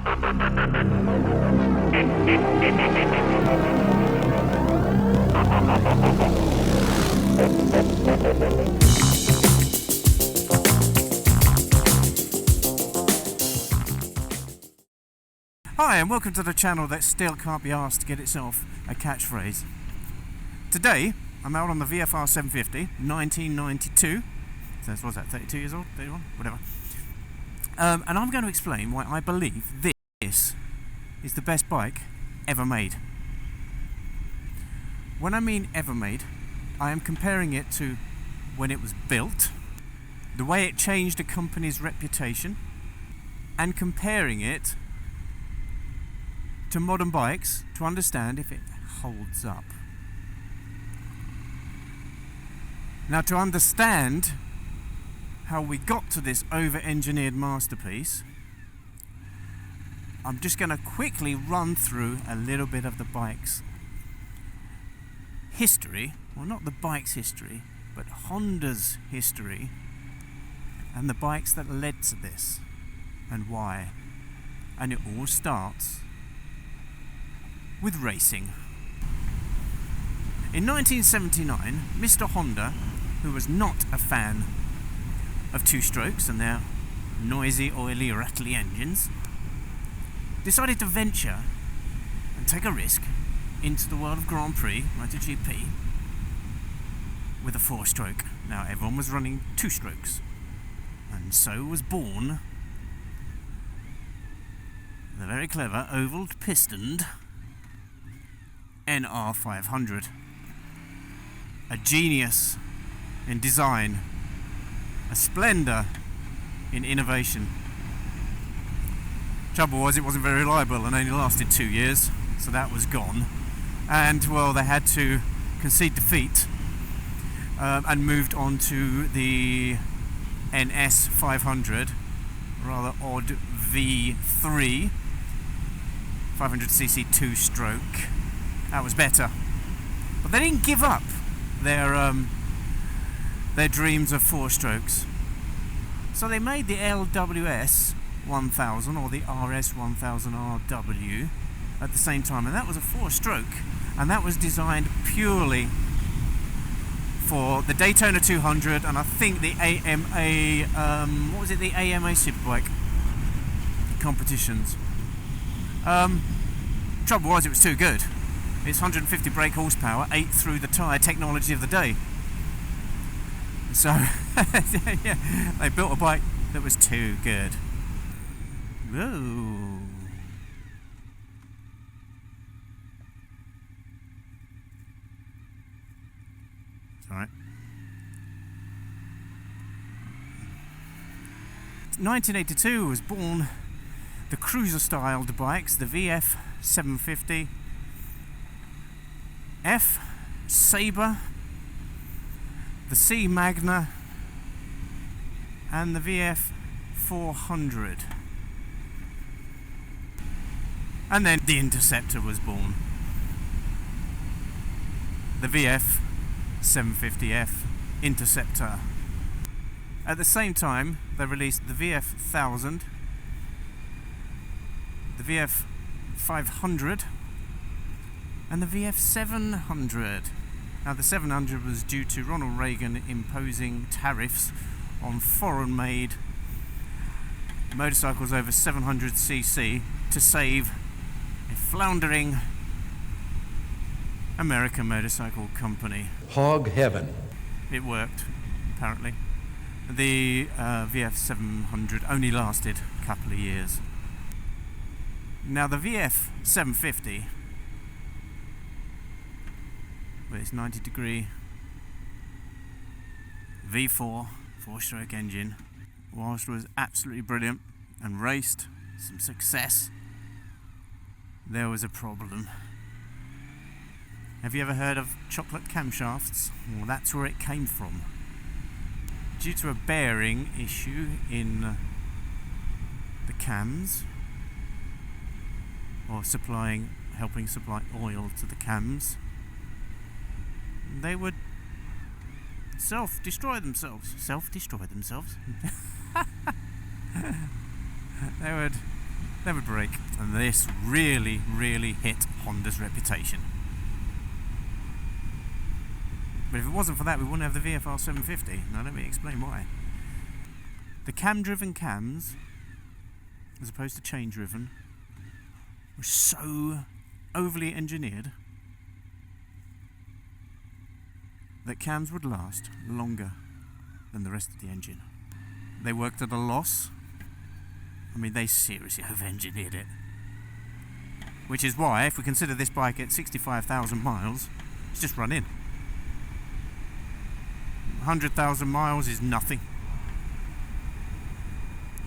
Hi and welcome to the channel that still can't be asked to get itself a catchphrase. Today I'm out on the VFR750, 1992, so what was that, 32 years old, 31, whatever. And I'm going to explain why I believe this is the best bike ever made. When I mean ever made, I am comparing it to when it was built, the way it changed a company's reputation, and comparing it to modern bikes to understand if it holds up. Now, to understand how we got to this over-engineered masterpiece, I'm just going to quickly run through a little bit of the bike's history, well, not the bike's history, but Honda's history, and the bikes that led to this, and why. And it all starts with racing. In 1979, Mr. Honda, who was not a fan of two-strokes and their noisy, oily, rattly engines, decided to venture and take a risk into the world of Grand Prix, MotoGP, with a four-stroke. Now, everyone was running two-strokes, and so was born the very clever oval-pistoned NR500, a genius in design, a splendour in innovation. Trouble was, it wasn't very reliable and only lasted 2 years, so that was gone. And well, they had to concede defeat and moved on to the NS500, rather odd V3, 500cc two-stroke. That was better, but they didn't give up their dreams of four strokes. So they made the LWS 1000 or the RS 1000 RW at the same time, and that was a four-stroke, and that was designed purely for the Daytona 200 and I think the AMA the AMA Superbike competitions. Trouble was, it was too good. It's 150 brake horsepower, 8 through the tyre technology of the day. So, yeah, they built a bike that was too good. Whoa. It's alright. 1982 was born the cruiser-styled bikes, the VF750F, Sabre, the C Magna, and the VF400. And then the Interceptor was born. The VF750F Interceptor. At the same time, they released the VF1000, the VF500, and the VF700. Now, the 700 was due to Ronald Reagan imposing tariffs on foreign-made motorcycles over 700cc to save a floundering American motorcycle company. Hog heaven. It worked, apparently. The VF700 only lasted a couple of years. Now, the VF750, with its 90-degree V4 four-stroke engine, whilst it was absolutely brilliant and raced some success, there was a problem. Have you ever heard of chocolate camshafts? Well, that's where it came from. Due to a bearing issue in the cams, or helping supply oil to the cams, they would self-destroy themselves. They would they would break, and this really hit Honda's reputation. But if it wasn't for that, we wouldn't have the VFR750. Now let me explain why. The cam-driven cams, as opposed to chain-driven, were so overly engineered that cams would last longer than the rest of the engine. They worked at a loss. I mean, they seriously over-engineered it. Which is why, if we consider this bike at 65,000 miles, it's just run in. 100,000 miles is nothing.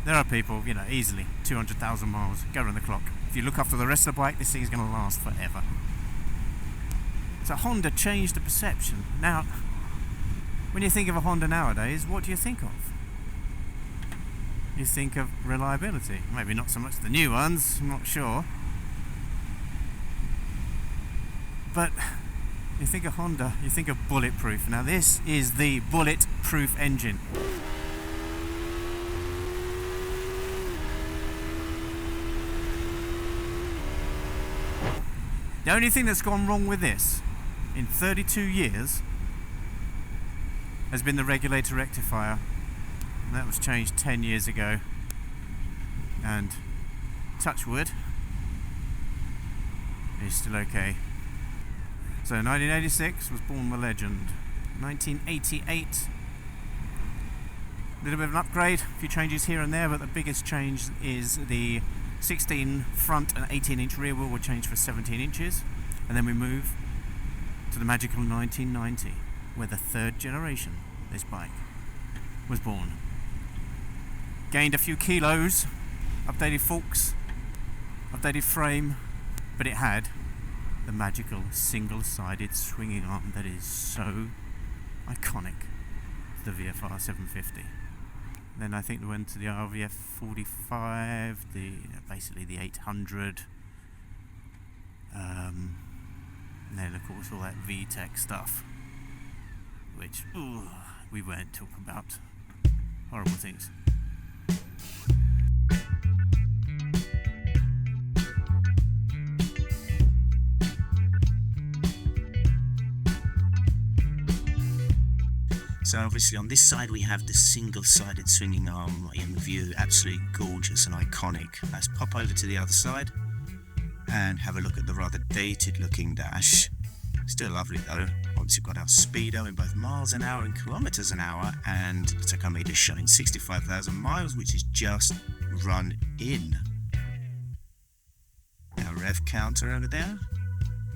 There are people, you know, easily 200,000 miles, go around the clock. If you look after the rest of the bike, this thing is going to last forever. So Honda changed the perception. Now, when you think of a Honda nowadays, what do you think of? You think of reliability. Maybe not so much the new ones, I'm not sure. But you think of Honda, you think of bulletproof. Now this is the bulletproof engine. The only thing that's gone wrong with this in 32 years has been the regulator rectifier. And that was changed 10 years ago. And touch wood, it's still okay. So 1986 was born the legend. 1988, a little bit of an upgrade, a few changes here and there, but the biggest change is the 16 front and 18-inch rear wheel were changed for 17 inches. And then we move to the magical 1990, where the third generation of this bike was born. Gained a few kilos, updated forks, updated frame, but it had the magical single-sided swinging arm that is so iconic, the VFR750. Then I think we went to the RVF45, basically the 800, and then of course all that VTEC stuff, which we won't talk about. Horrible things. So obviously on this side we have the single-sided swinging arm in view, absolutely gorgeous and iconic. Let's pop over to the other side and have a look at the rather dated looking dash. Still lovely though. Obviously got our speedo in both miles an hour and kilometers an hour, and the tachometer showing 65,000 miles, which is just run in. Our rev counter over there.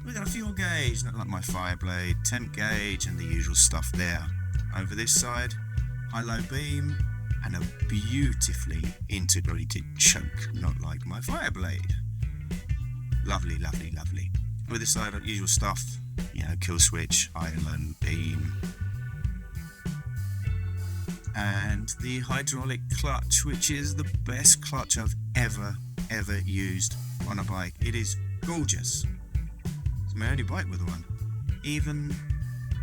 We've got a fuel gauge, not like my Fireblade, temp gauge and the usual stuff there. Over this side, high-low beam, and a beautifully integrated choke, not like my Fireblade. Lovely, lovely, lovely. Over this side, usual stuff, you know, kill switch, high-low beam, and the hydraulic clutch, which is the best clutch I've ever used on a bike. It is gorgeous. It's my only bike with one. Even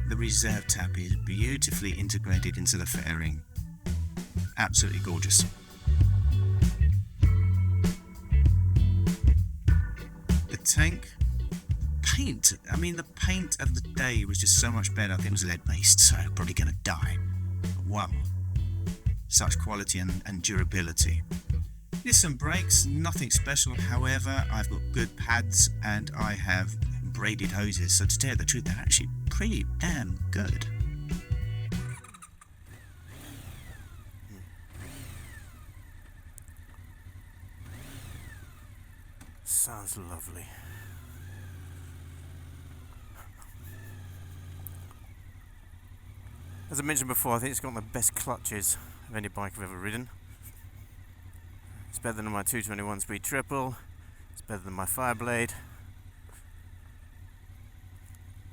the reserve tab is beautifully integrated into the fairing. Absolutely gorgeous. The tank paint, I mean the paint of the day was just so much better. I think it was lead based, so probably gonna die. But wow, such quality and durability. There's some brakes, nothing special. However, I've got good pads and I have braided hoses, so to tell the truth, they're actually pretty damn good. Sounds lovely. As I mentioned before, I think it's got the best clutches of any bike I've ever ridden. It's better than my 221 speed triple. It's better than my Fireblade.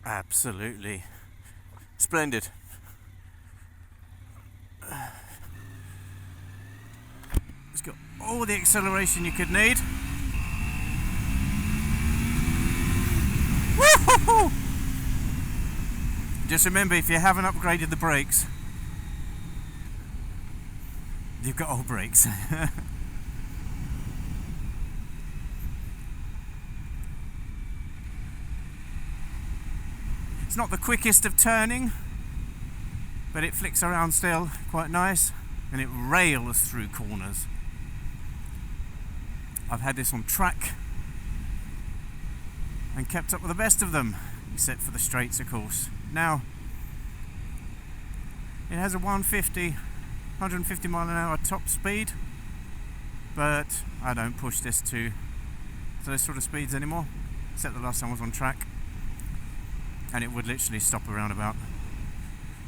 Absolutely splendid. It's got all the acceleration you could need. Woo-hoo-hoo! Just remember, if you haven't upgraded the brakes, you've got old brakes. It's not the quickest of turning, but it flicks around still quite nice, and it rails through corners. I've had this on track and kept up with the best of them, except for the straights, of course. Now, it has a 150 mile an hour top speed, but I don't push this to those sort of speeds anymore, except the last time I was on track, and it would literally stop around about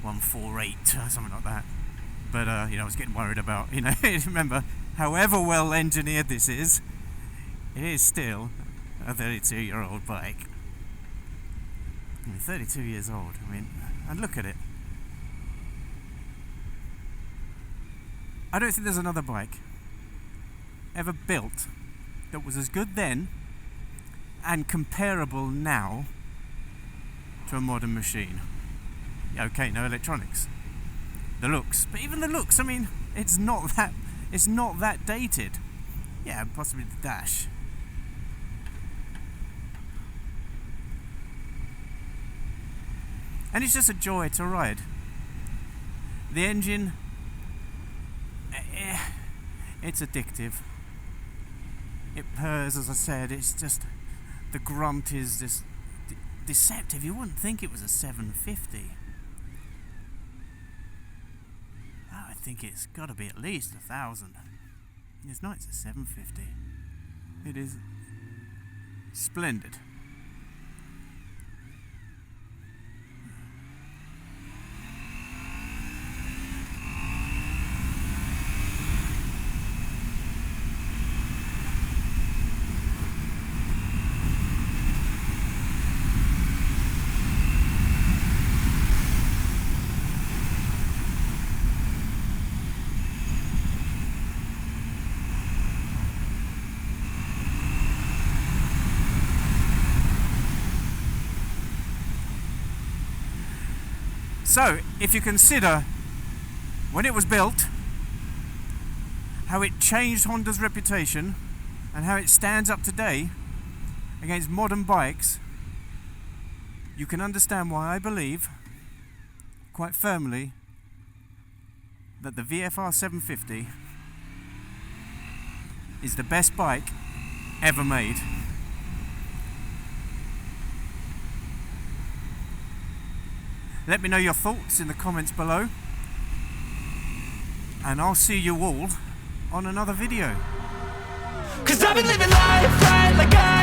148 or something like that. But you know, I was getting worried about, you know, remember, however well engineered this is, it is still a 32-year-old bike. I mean, 32 years old, I mean, and look at it. I don't think there's another bike ever built that was as good then and comparable now to a modern machine. Yeah, okay, no electronics. The looks, but even the looks, I mean, it's not that dated. Yeah, possibly the dash. And it's just a joy to ride. The engine, it's addictive. It purrs, as I said. It's just, the grunt is just deceptive. You wouldn't think it was a 750. I think it's got to be at least 1,000. It's not. It's a 750. It is splendid. So, if you consider when it was built, how it changed Honda's reputation and how it stands up today against modern bikes, you can understand why I believe quite firmly that the VFR750 is the best bike ever made. Let me know your thoughts in the comments below, and I'll see you all on another video. 'Cause I've been living life right like I